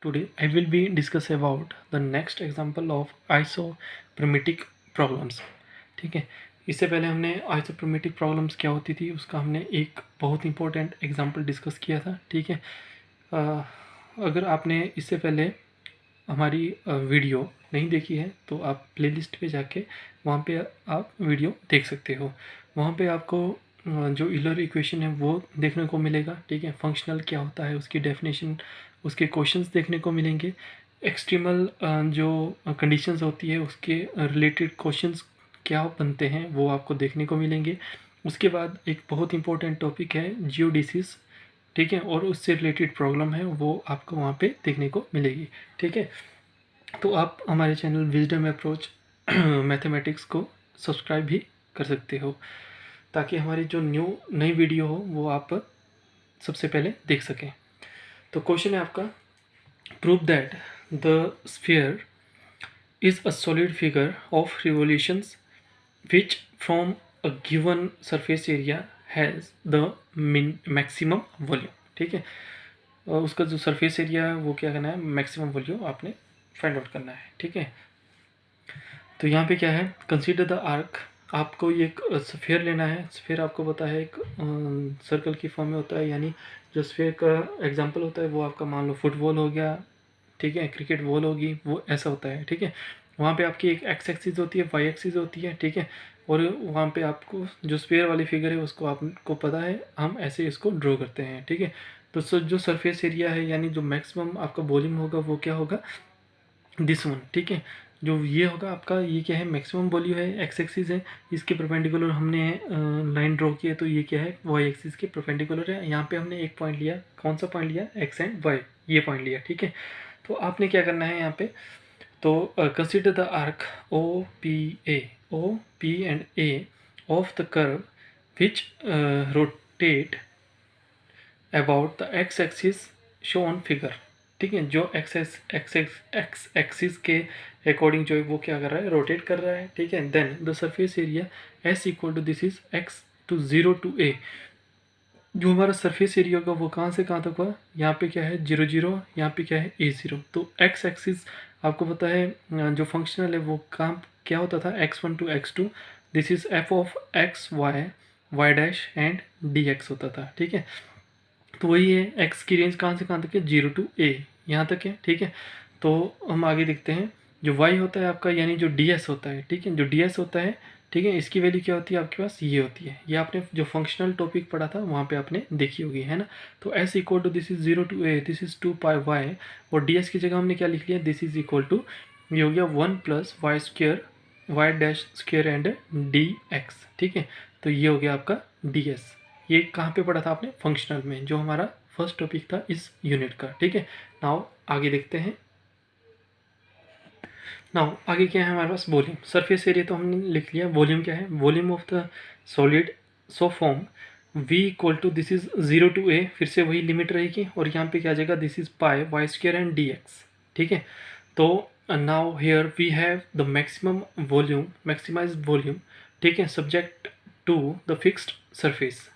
Today I will be discuss about the next example of isoperimetric problems. ठीक है, इससे पहले हमने isoperimetric problems क्या होती थी उसका हमने एक बहुत इंपॉर्टेंट एग्जांपल डिस्कस किया था. ठीक है, अगर आपने इससे पहले हमारी वीडियो नहीं देखी है तो आप प्लेलिस्ट पे जाके वहाँ पे आप वीडियो देख सकते हो. वहाँ पे आपको जो यूलर इक्वेशन है वो देखने को मिलेगा. ठीक है, फंक्शनल क्या होता है उसकी डेफिनेशन, उसके क्वेश्चंस देखने को मिलेंगे. एक्सट्रीमल जो कंडीशंस होती है उसके रिलेटेड क्वेश्चंस क्या बनते हैं वो आपको देखने को मिलेंगे. उसके बाद एक बहुत इंपॉर्टेंट टॉपिक है जियोडिसिस. ठीक है, और उससे रिलेटेड प्रॉब्लम है वो आपको वहाँ पे देखने को मिलेगी. ठीक है, तो आप हमारे चैनल विजडम अप्रोच मैथमेटिक्स को सब्सक्राइब भी कर सकते हो ताकि हमारी जो नई वीडियो हो वो आप सबसे पहले देख सकें. तो क्वेश्चन है आपका, prove that the sphere is a solid figure of revolutions which from a given surface area has the maximum volume. ठीक है, और उसका जो सरफेस एरिया है वो क्या करना है, मैक्सिमम वॉल्यूम आपने फाइंड आउट करना है. ठीक है, तो यहाँ पे क्या है, कंसीडर द आर्क. आपको ये एक स्फीयर लेना है. स्फीयर आपको पता है एक सर्कल की फॉर्म में होता है, यानी जो स्फीयर का एग्जांपल होता है वो आपका मान लो फुटबॉल हो गया. ठीक है, क्रिकेट बॉल होगी, वो ऐसा होता है. ठीक है, वहाँ पे आपकी एक एक्स एक्सिस होती है, वाई एक्सिस होती है. ठीक है, और वहाँ पे आपको जो स्फीयर वाली फिगर है उसको आपको पता है हम ऐसे इसको ड्रॉ करते हैं. ठीक है, तो जो सरफेस एरिया है यानी जो मैक्सिमम आपका वॉल्यूम होगा वो क्या होगा, दिस वन. ठीक है, जो ये होगा आपका, ये क्या है, मैक्सिमम वॉल्यूम है, एक्स एक्सिस है, इसके परपेंडिकुलर हमने लाइन ड्रॉ की है तो ये क्या है, वाई एक्सिस के परपेंडिकुलर है. यहाँ पे हमने एक पॉइंट लिया, कौन सा पॉइंट लिया, एक्स एंड वाई, ये पॉइंट लिया. ठीक है, तो आपने क्या करना है यहाँ पे, तो consider the arc O P and A of the curve which rotate about the X axis show on figure. ठीक है, जो एक्स एक्सिस के अकॉर्डिंग जो है वो क्या कर रहा है, रोटेट कर रहा है. ठीक है, then the surface area S equal to this is X to 0 to A. जो हमारा सरफेस एरिया होगा वो कहाँ से कहाँ तक हुआ, यहाँ पे क्या है 0 0, यहाँ पे क्या है ए 0. तो एक्स एक्सिस आपको पता है जो फंक्शनल है वो कहाँ क्या होता था, x1 to x2. This is F of X Y, Y dash and D x होता था. ठीक है, तो वही है, एक्स की रेंज कहाँ से कहाँ तक है, 0 टू ए, यहाँ तक है. ठीक है, तो हम आगे देखते हैं. जो वाई होता है आपका यानी जो डी एस होता है. ठीक है, जो डी एस होता है, ठीक है, इसकी वैल्यू क्या होती है आपके पास, ये होती है. ये आपने जो फंक्शनल टॉपिक पढ़ा था वहाँ पे आपने देखी होगी, है ना. तो S equal to this is 0 to A, this is 2 pi Y, और डी एस की जगह हमने क्या लिख लिया, दिस इज इक्वल टू, ये हो गया 1 plus Y square, Y dash square and D X. ठीक है, तो ये हो गया आपका डी एस. ये कहाँ पे पढ़ा था आपने, फंक्शनल में, जो हमारा फर्स्ट टॉपिक था इस यूनिट का. ठीक है, नाउ आगे देखते हैं. नाउ आगे क्या है हमारे पास, वॉल्यूम. सरफेस एरिया तो हमने लिख लिया, वॉल्यूम क्या है, volume of the solid so formed v equal to this is 0 to a, फिर से वही लिमिट रहेगी, और यहाँ पे क्या आ जाएगा, this is pi Y square and D X. ठीक है, तो now here we have the maximum volume, maximized volume. ठीक है, subject to the fixed surface.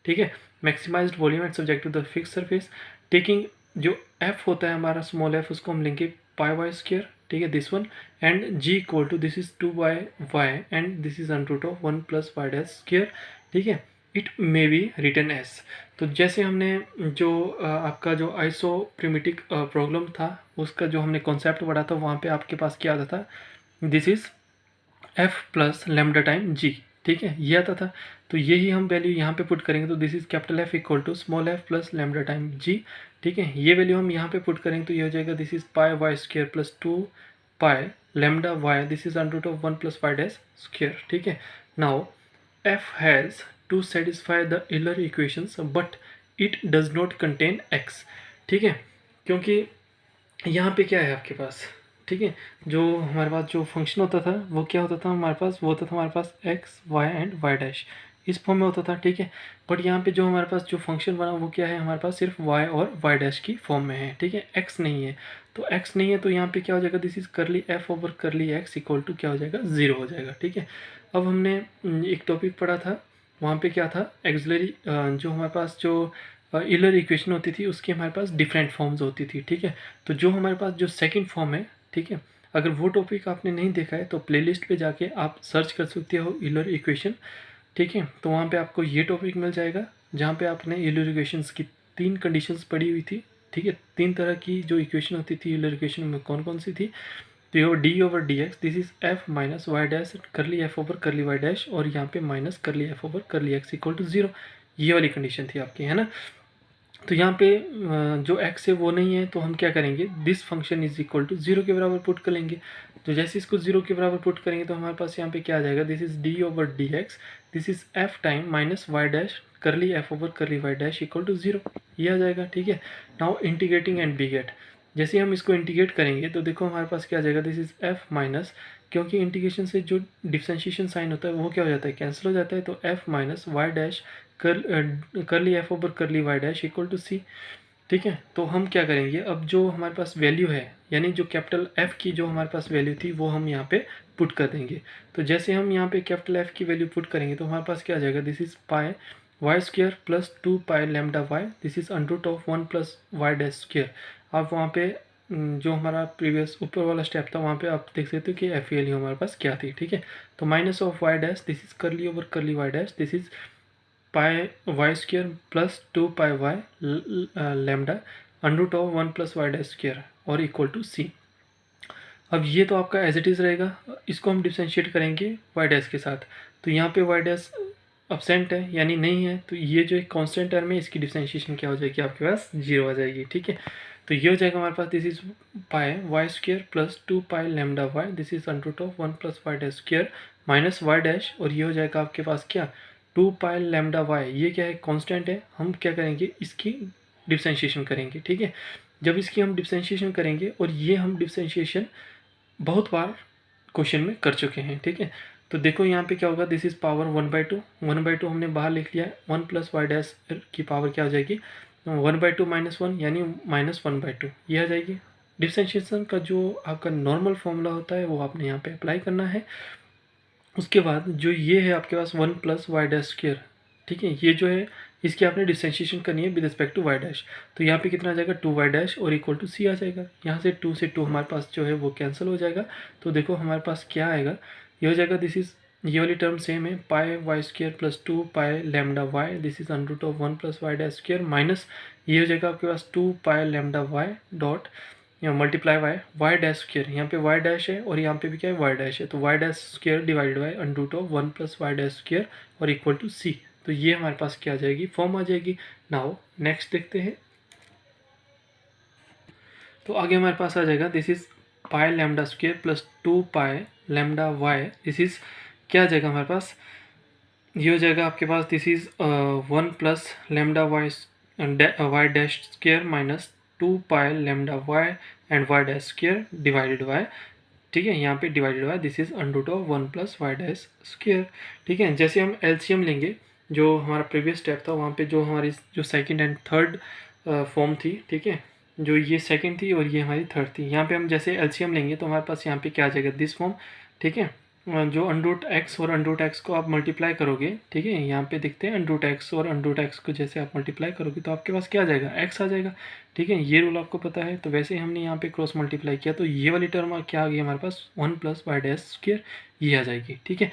ठीक है, maximized volume and subject to the fixed surface. Taking जो f होता है हमारा स्मॉल f, उसको हम लेंगे पाई वाई स्क्वेयर. ठीक है, this one, and g equal to this is 2 by Y and this is under root of 1 plus Y dash square. ठीक है, it may be written as. तो जैसे हमने जो आपका जो आइसोप्रिमेटिक प्रॉब्लम था उसका जो हमने कॉन्सेप्ट पढ़ा था वहाँ पे आपके पास क्या आता था, this is F plus lambda time G. ठीक है, ये आता था, तो यही हम वैल्यू यहाँ पे पुट करेंगे, तो this is capital F equal to small F plus lambda time G. ठीक है, ये वैल्यू हम यहाँ पे पुट करेंगे तो ये हो जाएगा, this is pi Y square plus 2 pi lambda Y, this is under root of 1 plus Y dash square. ठीक है, now F has to satisfy the Euler equations but it does not contain X. ठीक है, क्योंकि यहाँ पे क्या है आपके पास, ठीक है, जो हमारे पास जो फंक्शन होता था वो क्या होता था हमारे पास, वो होता था हमारे पास X Y and Y dash, इस फॉर्म में होता था. ठीक है, बट यहाँ पे जो हमारे पास जो फंक्शन बना वो क्या है, हमारे पास सिर्फ वाई और वाई डैश की फॉर्म में है. ठीक है, एक्स नहीं है, तो एक्स नहीं है तो यहाँ पे क्या हो जाएगा, this is curly F over curly X equal to क्या हो जाएगा, 0 हो जाएगा. ठीक है, अब हमने एक टॉपिक पढ़ा था वहाँ पे क्या था, एक्सिलरी जो हमारे पास जो यूलर इक्वेशन होती थी उसकी हमारे पास डिफरेंट फॉर्म्स होती थी, ठीक है। तो जो हमारे पास जो सेकंड फॉर्म है, ठीक है, अगर वो टॉपिक आपने नहीं देखा है तो प्लेलिस्ट पे जाके आप सर्च कर सकते हो यूलर इक्वेशन, ठीक है। तो वहाँ पे आपको ये टॉपिक मिल जाएगा जहाँ पे आपने यूलर इक्वेशंस की 3 कंडीशंस पढ़ी हुई थी, ठीक है। 3 तरह की जो इक्वेशन होती थी यूलर इक्वेशन में कौन कौन सी थी। तो ये D over D X, this is F minus Y dash curly F over curly Y dash, और यहाँ पे minus curly F over curly X equal to 0, ये वाली कंडीशन थी आपकी, है ना। तो यहाँ पे जो x है वो नहीं है, तो हम क्या करेंगे, this function is equal to 0 के बराबर पुट कर लेंगे। तो जैसे इसको 0 के बराबर पुट करेंगे तो हमारे पास यहाँ पे क्या आ जाएगा, this is D over D X, this is F time minus Y dash curly F over curly Y dash equal to 0, ये आ जाएगा, ठीक है। Now integrating and we get, जैसे हम इसको इंटीग्रेट करेंगे तो देखो हमारे पास क्या आ जाएगा, दिस इज एफ माइनस, क्योंकि इंटीग्रेशन से जो डिफ्रेंशिएशन साइन होता है वो क्या हो जाता है, कैंसिल हो जाता है, तो F minus Y dash curly F over curly Y dash equal to C, ठीक है। तो हम क्या करेंगे, अब जो हमारे पास वैल्यू है, यानी जो कैपिटल एफ की जो हमारे पास वैल्यू थी वो हम यहाँ पे पुट कर देंगे। तो जैसे हम यहाँ पे कैपिटल एफ की वैल्यू पुट करेंगे तो हमारे पास क्या आ जाएगा, this is pi Y square plus 2 pi lambda Y, this is under of 1 plus Y dash square. आप वहाँ पे जो हमारा प्रीवियस ऊपर वाला स्टेप था वहाँ पे आप देख सकते हो कि एफ वैल्यू हमारे पास क्या थी, ठीक है। तो minus of y dash, this is curly over curly Y dash, this is pi Y square plus 2 pi y lambda under of 1 plus Y dash square और इक्वल टू सी। अब ये तो आपका एज इट इज़ रहेगा, इसको हम differentiate करेंगे Y dash के साथ। तो यहाँ पे वाई डैश अब्सेंट है यानी नहीं है, तो ये जो एक कांस्टेंट टर्म है इसकी डिफ्रेंशिएशन क्या हो जाएगी, आपके पास 0 आ जाएगी, ठीक है। तो ये हो जाएगा हमारे पास, this is pi Y square plus 2 pi lambda Y, this is under of 1 plus Y dash square minus Y dash, और ये हो जाएगा आपके पास क्या, 2 पाई लेमडा वाई, ये क्या है, कांस्टेंट है। हम क्या करेंगे, इसकी डिफ्रेंशिएशन करेंगे, ठीक है। जब इसकी हम डिफ्रेंशिएशन करेंगे, और ये हम डिफ्रेंशिएशन बहुत बार क्वेश्चन में कर चुके हैं, ठीक है। तो देखो यहाँ पे क्या होगा, दिस इज पावर 1/2, 1/2 हमने बाहर लिख लिया है, 1 प्लस वाई डैश की पावर क्या हो जाएगी, 1/2 माइनस 1 यानी माइनस 1/2, ये आ जाएगी। डिफ्रेंशिएशन का जो आपका नॉर्मल फॉर्मूला होता है वो आपने यहाँ पे अप्लाई करना है। उसके बाद जो ये है आपके पास 1 प्लस वाई डैश स्क्र, ठीक है, ये जो है इसकी आपने डिफ्रेंशिएशन करनी है with respect to y dash. तो यहाँ पे कितना आ जाएगा, 2 वाई डैश और इक्वल टू सी आ जाएगा। यहाँ से 2 से 2 हमारे पास जो है वो कैंसिल हो जाएगा। तो देखो हमारे पास क्या आएगा, ये हो जाएगा, दिस इज, ये वाली टर्म सेम है, pi Y square plus 2 pi lambda Y, this is under of 1 plus Y dash square minus, ये हो जाएगा आपके पास 2 पाई लेमडा वाई डॉट यहाँ मल्टीप्लाई वाई डैश स्क्र, यहाँ पे वाई डैश है और यहाँ पे भी क्या है, वाई डैश है, तो y dash square divided by under of 1 plus Y dash square और इक्वल टू सी। तो ये हमारे पास क्या आ जाएगी, फॉर्म आ जाएगी। नाउ नेक्स्ट देखते हैं। तो आगे हमारे पास आ जाएगा, this is pi lambda square plus 2 pi lambda Y, this is क्या आ जाएगा हमारे पास, ये हो जाएगा आपके पास, this is 1 plus lambda Y dash square minus 2 pi lambda Y and Y dash square divided by, ठीक है, यहाँ पे divided by, this is under of 1 plus Y dash square, ठीक है। जैसे हम एलसीएम लेंगे, जो हमारा प्रीवियस स्टेप था वहाँ पे जो हमारी जो सेकंड एंड थर्ड फॉर्म थी, ठीक है, जो ये सेकंड थी और ये हमारी थर्ड थी, यहाँ पे हम जैसे एलसीएम लेंगे तो हमारे पास यहाँ पे क्या आ जाएगा, दिस फॉर्म, ठीक है। जो अंडरूट एक्स और अंडरूट एक्स को आप मल्टीप्लाई करोगे, ठीक है, यहाँ पे दिखते हैं अंडरूट एक्स और अंडरूट एक्स को जैसे आप मल्टीप्लाई करोगे तो आपके पास क्या आ जाएगा, एक्स आ जाएगा, ठीक है। ये रूल आपको पता है। तो वैसे ही हमने यहाँ पे क्रॉस मल्टीप्लाई किया तो ये वाली टर्म क्या आ गई हमारे पास, 1 प्लस वाई डैश स्क्र, ये आ जाएगी, ठीक है।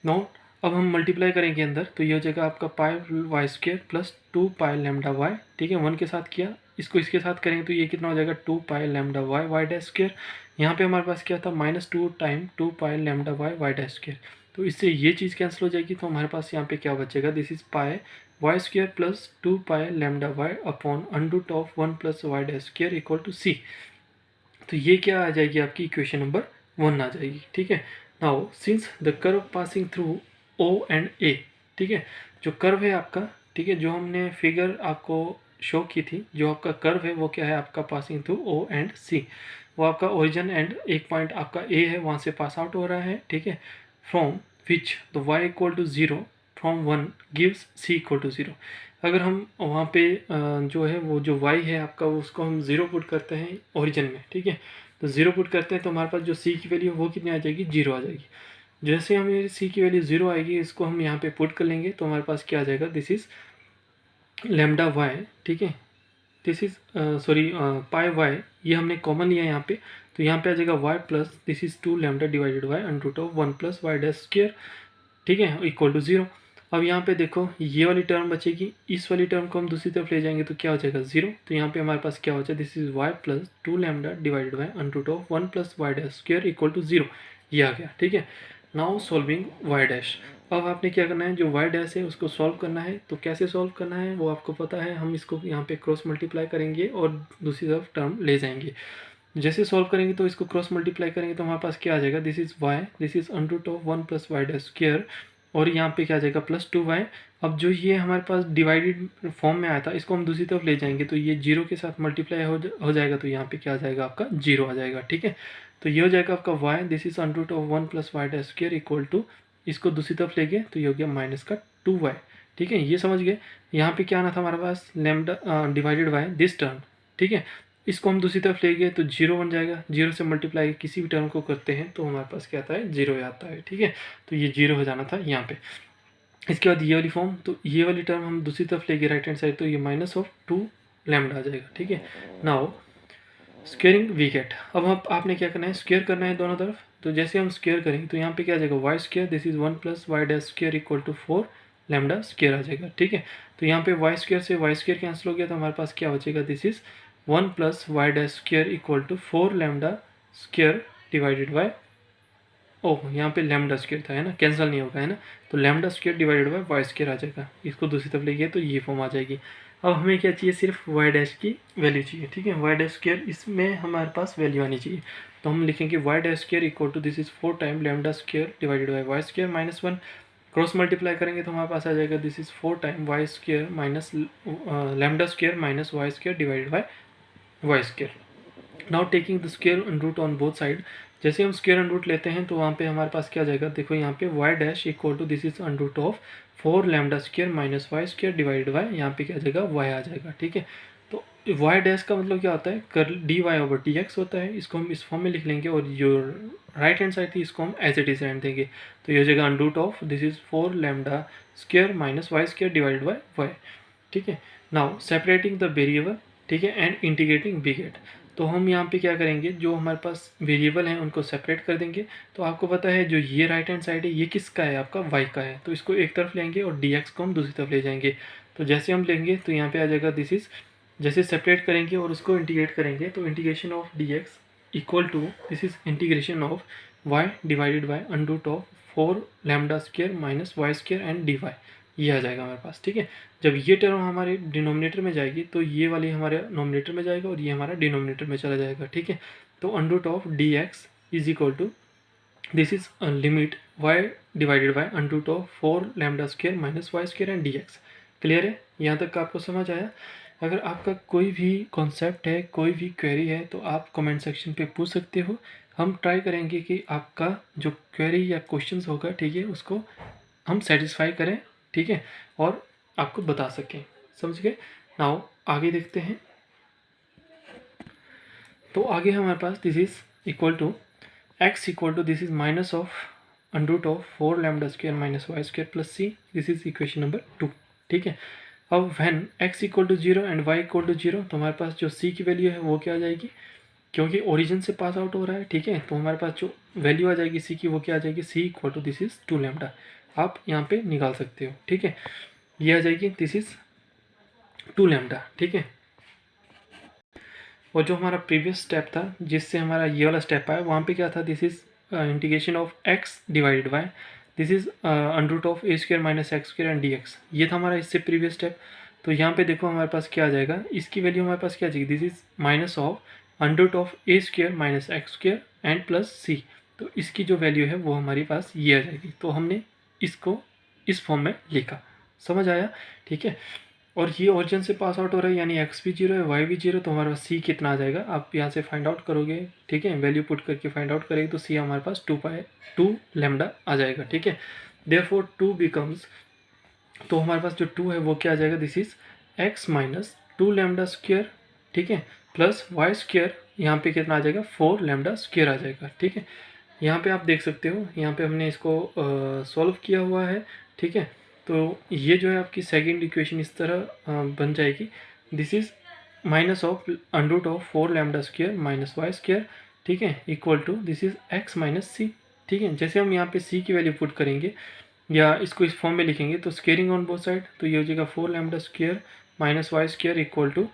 नो अब हम मल्टीप्लाई करेंगे अंदर, तो ये हो जाएगा आपका पाई Y square plus 2 pi lambda Y, ठीक है, 1 के साथ किया, इसको इसके साथ करेंगे तो ये कितना हो जाएगा, 2 pi lambda Y Y dash square. यहाँ पे हमारे पास क्या था, -2 time 2 pi lambda Y Y dash square, तो इससे ये चीज़ कैंसिल हो जाएगी। तो हमारे पास यहाँ पे क्या बचेगा, this is pi Y square plus 2 pi lambda Y upon under of 1 plus Y dash square equal to सी। तो ये क्या आ जाएगी, आपकी इक्वेशन नंबर 1 आ जाएगी, ठीक है। Now since the curve passing through O and A, ठीक है, जो कर्व है आपका, ठीक है, जो हमने फिगर आपको शो की थी, जो आपका कर्व है वो क्या है आपका, पासिंग थ्रू ओ एंड सी, वो आपका ओरिजिन एंड एक पॉइंट आपका ए है वहाँ से पास आउट हो रहा है, ठीक है, from which the y equal to 0 from 1 gives c equal to 0। अगर हम वहाँ पे जो है वो जो y है आपका उसको हम 0 पुट करते हैं ओरिजिन में, ठीक है, तो 0 पुट करते हैं तो हमारे पास जो c की वैल्यू वो कितनी आ जाएगी, 0 आ जाएगी। जैसे हमें c की वैल्यू 0 आएगी, इसको हम यहाँ पे पुट कर लेंगे तो हमारे पास क्या आ जाएगा, दिस इज लैम्डा वाई, ठीक है, this is sorry pi y, ये हमने कॉमन लिया है यहाँ पे, तो यहाँ पे आ जाएगा y plus this is 2 lambda divided by under root of 1 plus Y dash square, ठीक है, इक्वल टू 0। अब यहाँ पे देखो ये वाली टर्म बचेगी, इस वाली टर्म को हम दूसरी तरफ ले जाएंगे तो क्या हो जाएगा 0, तो यहाँ पे हमारे पास क्या हो जाएगा, this is y plus 2 lambda divided by under root of 1 plus Y dash square equal to 0, ये आ गया, ठीक है। नाउ सॉल्विंग वाई डैश, अब आपने क्या करना है, जो वाई डैश है उसको सॉल्व करना है, तो कैसे सॉल्व करना है वो आपको पता है, हम इसको यहाँ पे क्रॉस मल्टीप्लाई करेंगे और दूसरी तरफ टर्म ले जाएंगे। जैसे सॉल्व करेंगे तो इसको क्रॉस मल्टीप्लाई करेंगे तो हमारे पास क्या आ जाएगा, this is y, this is under root of 1 plus Y dash square, और यहाँ पे क्या आ जाएगा प्लस 2y। अब जो ये हमारे पास डिवाइडेड फॉर्म में आया था इसको हम दूसरी तरफ ले जाएंगे तो ये 0 के साथ मल्टीप्लाई हो जाएगा, तो यहाँ पे क्या आ जाएगा आपका 0 आ जाएगा, ठीक है। तो ये हो जाएगा आपका y, this is under root of 1 plus Y dash square equal to, इसको दूसरी तरफ ले गए तो ये हो गया माइनस का 2y, ठीक है, ये समझ गए। यहाँ पे क्या आना था हमारे पास, lambda divided by this term, ठीक है, इसको हम दूसरी तरफ ले गए तो 0 बन जाएगा, 0 से मल्टीप्लाई किसी भी टर्म को करते हैं तो हमारे पास क्या आता है 0 आता है, ठीक है, तो ये 0 हो जाना था यहाँ पे। इसके बाद ये वाली फॉर्म, तो ये वाली टर्म हम दूसरी तरफ ले गए राइट हैंड साइड, तो ये माइनस ऑफ 2 लैम्डा आ जाएगा, ठीक है। नाउ स्क्वेयरिंग वी गेट, अब आपने क्या करना है, स्क्वेयर करना है दोनों तरफ, तो जैसे हम स्क्वेयर करेंगे तो यहाँ पे क्या आ जाएगा Y square, this is 1 plus Y dash square equal to 4 lambda square आ जाएगा, ठीक है। तो यहाँ पे वाई स्क्वेयर से वाई स्क्वेयर कैंसिल हो गया तो हमारे पास क्या बचेगा, this is 1 plus Y dash square equal to 4 lambda square divided by, ओह यहाँ पे लैम्डा स्क्वेयर था, है ना, कैंसिल नहीं होगा, है ना, तो lambda square divided by Y square आ जाएगा, इसको दूसरी तरफ ले गए तो ये फॉर्म आ जाएगी। अब हमें क्या चाहिए, सिर्फ वाई डैश की वैल्यू चाहिए, ठीक है, वाई डैश स्क्वेयर इसमें हमारे पास वैल्यू आनी चाहिए, तो हम लिखेंगे y dash square equal to this is 4 time lambda square divided by Y square minus 1, cross multiply करेंगे तो हमारे पास आ जाएगा this is 4 time y square minus lambda square minus Y square divided by Y square. Now taking the square root on both side, जैसे हम square root लेते हैं तो वहाँ पे हमारे पास क्या जाएगा, देखो यहाँ पे y dash equal to this is under root of 4 lambda square minus Y square divided by, यहाँ पे क्या आ जाएगा वाई आ जाएगा, ठीक है। तो वाई डैश का मतलब क्या होता है, कर d y over D x होता है, इसको हम इस फॉर्म में लिख लेंगे और जो राइट हैंड साइड थी इसको हम एज इट इज रहने देंगे, तो ये हो जाएगा under root of this is 4 lambda square minus Y square divided by y, ठीक है। नाउ सेपरेटिंग द वेरिएबल, ठीक है, एंड इंटीग्रेटिंग वी गेट, तो हम यहाँ पे क्या करेंगे, जो हमारे पास वेरिएबल हैं उनको सेपरेट कर देंगे, तो आपको पता है जो ये राइट हैंड साइड है ये किसका है, आपका y का है, तो इसको एक तरफ लेंगे और dx को हम दूसरी तरफ ले जाएंगे, तो जैसे हम लेंगे तो यहाँ पे आ जाएगा दिस इज, जैसे सेपरेट करेंगे और उसको इंटीग्रेट करेंगे तो integration of dx equal to this is integration of y divided by under root of 4 lambda square minus Y square and dy, ये आ जाएगा हमारे पास, ठीक है। जब ये टर्म हमारे डिनोमिनेटर में जाएगी तो ये वाली हमारे नोमिनेटर में जाएगा और ये हमारा डिनोमिनेटर में चला जाएगा, ठीक है। तो under root of d x is equal to this is limit y divided by under root of 4 lambda square minus Y square and D x. Clear है, यहाँ तक का आपको समझ आया। अगर आपका कोई भी कॉन्सेप्ट है, कोई भी क्वेरी है तो आप कमेंट सेक्शन पे पूछ सकते हो, हम ट्राई करेंगे कि आपका जो क्वेरी या क्वेश्चंस होगा, ठीक है, उसको हम सेटिस्फाई करें, ठीक है, और आपको बता सकें, समझ गए। नाउ आगे देखते हैं, तो आगे हमारे पास this is equal to X equal to this is minus of under root of 4 lambda square minus Y square plus C, this is equation number 2, ठीक है। अब when x equal to 0 and y equal to 0, तो हमारे पास जो c की value है वो क्या आ जाएगी, क्योंकि ओरिजिन से पास आउट हो रहा है, ठीक है, तो हमारे पास जो वैल्यू आ जाएगी c की वो क्या आ जाएगी, c equal to this is 2 lambda, आप यहाँ पे निकाल सकते हो, ठीक है, ये आ जाएगी दिस इज 2 लैम्डा, ठीक है। और जो हमारा प्रीवियस स्टेप था जिससे हमारा ये वाला स्टेप आया, वहाँ पे क्या था, this is integration of x divided by this is under root of A square minus x square and D x, ये था हमारा इससे प्रीवियस स्टेप। तो यहाँ पे देखो हमारे पास क्या आ जाएगा, इसकी वैल्यू हमारे पास क्या आ जाएगी, this is minus of under root of A square minus x square and plus C, तो इसकी जो वैल्यू है वो हमारे पास ये आ जाएगी, तो हमने इसको इस फॉर्म में लिखा, समझ आया, ठीक है। और ये ओरिजिन से पास आउट हो रहा है यानी x भी 0 है, y भी 0, तो हमारे पास c कितना आ जाएगा, आप यहाँ से फाइंड आउट करोगे, ठीक है, वैल्यू पुट करके फाइंड आउट करेंगे तो c हमारे पास 2 लैम्डा आ जाएगा, ठीक है। देयरफॉर 2 बिकम्स, तो हमारे पास जो 2 है वो क्या आ जाएगा, this is x minus 2 lambda square, ठीक है, प्लस वाई स्क्वेयर, यहाँ पे कितना आ जाएगा 4 लैम्डा स्क्वेयर आ जाएगा, ठीक है। यहाँ पे आप देख सकते हो, यहाँ पे हमने इसको सॉल्व किया हुआ है, ठीक है। तो ये जो है आपकी सेकंड इक्वेशन इस तरह बन जाएगी, this is minus of under of 4 lambda square minus Y square, ठीक है, equal to this is X minus C. ठीक है, जैसे हम यहाँ पे सी की वैल्यू पुट करेंगे या इसको इस फॉर्म में लिखेंगे तो स्केयरिंग ऑन बोथ साइड, तो ये हो जाएगा 4 lambda square minus Y square equal to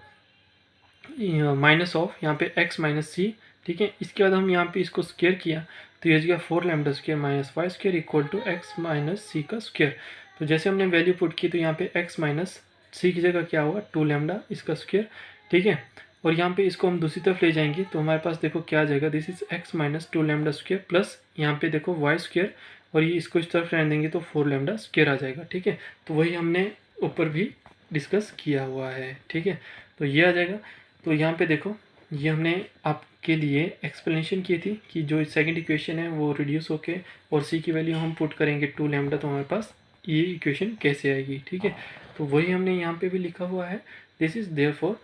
minus of यहाँ पे एक्स माइनस सी। ठीक है, इसके बाद हम यहाँ पे इसको स्क्वायर किया तो ये हो जाएगा 4 lambda square minus Y square equal to X minus C का स्क्वायर। तो जैसे हमने वैल्यू पुट की तो यहाँ पे एक्स माइनस सी की जगह क्या होगा 2 लैम्डा इसका स्क्वायर। ठीक है, और यहाँ पे इसको हम दूसरी तरफ ले जाएंगे तो हमारे पास देखो क्या आ जाएगा, this is X minus 2 lambda square plus यहाँ पे देखो वाई स्क्वायर, और ये इसको इस तरफ रहने देंगे तो 4 लैम्डा स्क्वायर आ जाएगा। ठीक है, तो वही हमने ऊपर भी डिस्कस किया हुआ है। ठीक है, तो ये आ जाएगा। तो यहाँ पे देखो ये हमने आपके लिए एक्सप्लेनेशन की थी कि जो सेकंड इक्वेशन है वो रिड्यूस होके और सी की वैल्यू हम पुट करेंगे 2 लैम्डा तो हमारे पास ये इक्वेशन कैसे आएगी। ठीक है, तो वही हमने यहाँ पे भी लिखा हुआ है, दिस इज देयरफॉर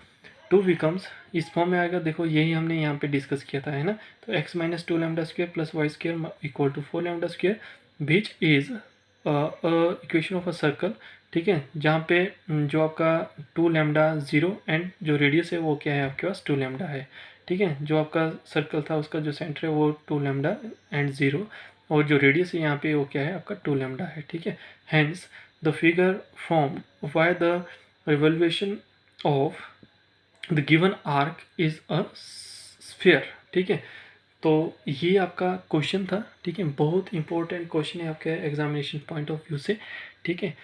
2 बिकम्स, इस फॉर्म में आएगा। देखो यही हमने यहाँ पे डिस्कस किया था, है ना। तो x minus 2 lambda square plus y square equal to 4 lambda square which is equation of a circle. ठीक है, जहाँ पे जो आपका 2 लैम्डा 0 एंड जो रेडियस है वो क्या है आपके पास 2 लैम्डा है। ठीक है, जो आपका सर्कल था उसका जो सेंटर है वो 2 लैम्डा एंड 0, और जो रेडियस है यहाँ पे वो क्या है आपका 2 लैम्डा है। ठीक है, hence the figure form why the revolution of the given arc is a sphere. ठीक है, तो ये आपका क्वेश्चन था। ठीक है, बहुत इंपॉर्टेंट क्वेश्चन है आपके एग्जामिनेशन पॉइंट ऑफ व्यू से। ठीक है,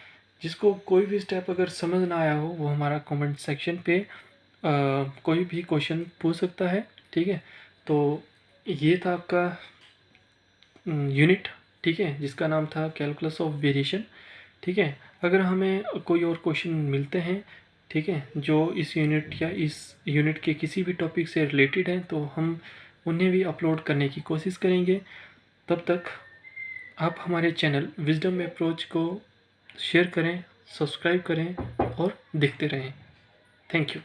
जिसको कोई भी स्टेप अगर समझ ना आया हो वो हमारा कमेंट सेक्शन पे कोई भी क्वेश्चन पूछ सकता है। ठीक है, तो ये था आपका यूनिट, ठीक है, जिसका नाम था कैलकुलस ऑफ वेरिएशन। ठीक है, अगर हमें कोई और क्वेश्चन मिलते हैं, ठीक है, जो इस यूनिट या इस यूनिट के किसी भी टॉपिक से रिलेटेड हैं तो हम उन्हें भी अपलोड करने की कोशिश करेंगे। तब तक आप हमारे चैनल विजडम अप्रोच को शेयर करें, सब्सक्राइब करें और देखते रहें। Thank you.